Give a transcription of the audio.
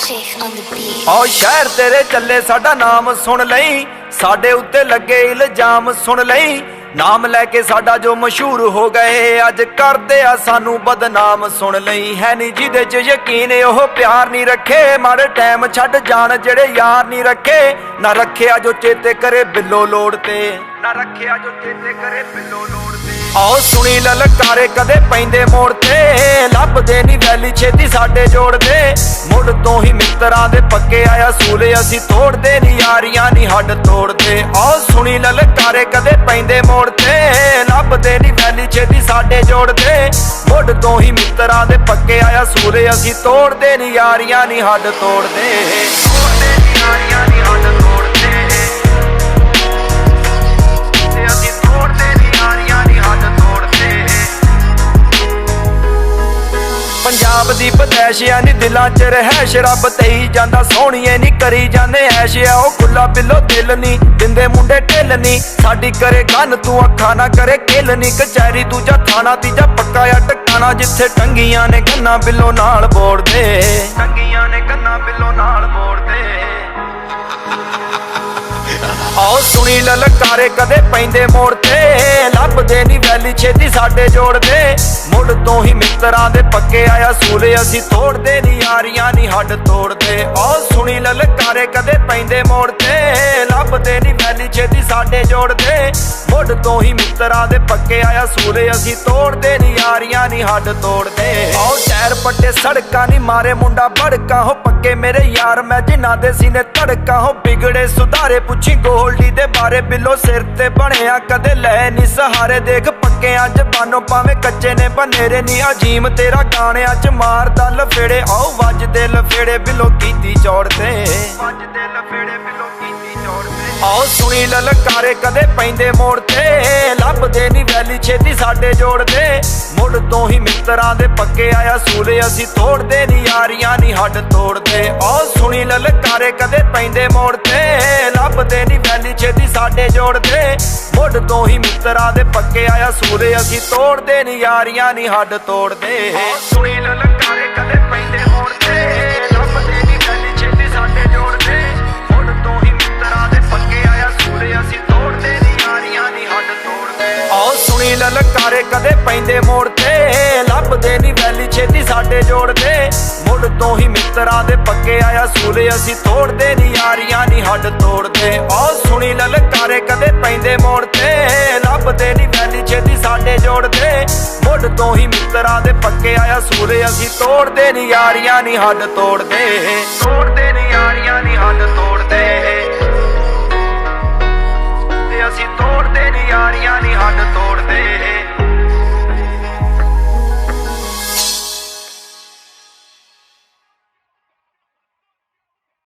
Chief on the beat. आओ शहर तेरे चले साडा नाम सुन लई, साडे उत्ते लगे इल्जाम सुन लई। नाम लैके साडा जो मशहूर हो गए, अज करदे आ सानू बदनाम सुन लई। है नी जिदे च यकीन ओह प्यार नहीं रखे, माड़े टाइम छड्ड जान जेड़े यार नहीं रखे। ना रखे जो चेते करे बिलो लोड़ ते, ना रखे जो चेते करे बिलो लोड़ ते। आओ सुनी ललकारे कदे पैंदे मोड़ ते, लभदे नी वैली छेती साडे जोड़ दे। मुड़ तो ही मित्तरां दे पक्के आया सूले, असी तोड़दे नी यारियां नी हड्ड तोड़दे। आओ सुनी ललकारे कदे पैंदे मोड़ ते, लभदे नी वैली छेती साडे जोड़ दे। मुड़ तो ही मित्तरां दे पक्के आया सूले, असी तोड़दे नी यारियां नी हड्ड तोड़दे। तोड़दे नी यारियां नी हड्ड तोड़दे। पंजाब दी पतैशिया नी दिलां च रहैश, रब तेई जांदा सोहणिए नी करी जांदे ऐश। ओ खुला बिलो दिल नी दिंदे मुंडे ढिल नी, साडी करे गन तू अखा ना करे किल नी। कचैरी दूजा थाना तीजा पक्का या टकाना, जिथे टंगियां ने गन्ना बिलो नाल बोड़ दे, टंगियां ने गन्ना बिलो नाल बोड़ दे। आओ सुनी ललकारे कदे पैंदे मोड़ ते, लभदे नी वैली छेती साडे जोड़ दे। मुड़ तो ही मित्तरां दे पक्के आया सूले, असी तोड़दे नी यारियां नी हड्ड तोड़दे। आओ सुनी ललकारे कदे पैंदे मोड़ ते, लभदे नी वैली छेती साडे जोड़ दे। मुड़ तो ही मित्तरां दे पक्के आया सूले, असी तोड़दे नी यारियां नी हड्ड तोड़दे। आओ टैर पट्टे सड़कां नी मारे मुंडा बड़का हो, पक्के मेरे यार मैं जिन्हां दे सीने धड़का हो। बिगड़े सुधारे पुछी गोल्डी दे बारे, बिलो सिर ते बनिया कदे लै नी सहारे। देख पक्के अज बानो पावे कच्चे ने बनेरे नी, अजीम तेरा गाने अज मारदा लफेड़े। आओ वजदे लफेड़े बिलो कीती चौड़दे, वजदे लफेड़े बिलो कीती चौड़दे। आओ सुनी ललकारे कदे पैंदे मोड़ ते, लभदे नी वैली छेती साडे जोड़ दे। मुड़ तो ही मित्तरां दे पक्के आया सूले, असी तोड़दे नी यारियां नी हड्ड तोड़दे। आओ सुनी ललकारे कदे पैंदे मोड़ ते, लभदे नी वैली छेती साडे जोड़ दे। मुड़ तो ही मित्तरां दे पक्के आया सूले, असी तोड़दे नी यारियां नी हड्ड तोड़दे। सुनी ललकारे कदे पैंदे मोड़ ते, लभदे नी वैली छेती साडे जोड़ दे। मुड़ तो ही मित्तरां दे पक्के आया सूले, असी तोड़दे नी यारियां नी हड्ड तोड़दे। आओ सुनी ललकारे कदे पैंदे मोड़ ते, लभदे नी वैली छेती साडे जोड़ दे। मुड़ तो ही मित्तरां दे पक्के आया सूले, असी तोड़दे नी यारियां नी हड्ड तोड़दे। आओ सुनी ललकारे कदे पैंदे मोड़ ते, लभदे नी वैली छेती साडे जोड़ दे। मुड़ तो ही मित्तरां दे पक्के आया सूले, असी तोड़दे नी यारियां नी हड्ड तोड़दे। तोड़दे नी यारियां नी हड्ड तोड़दे।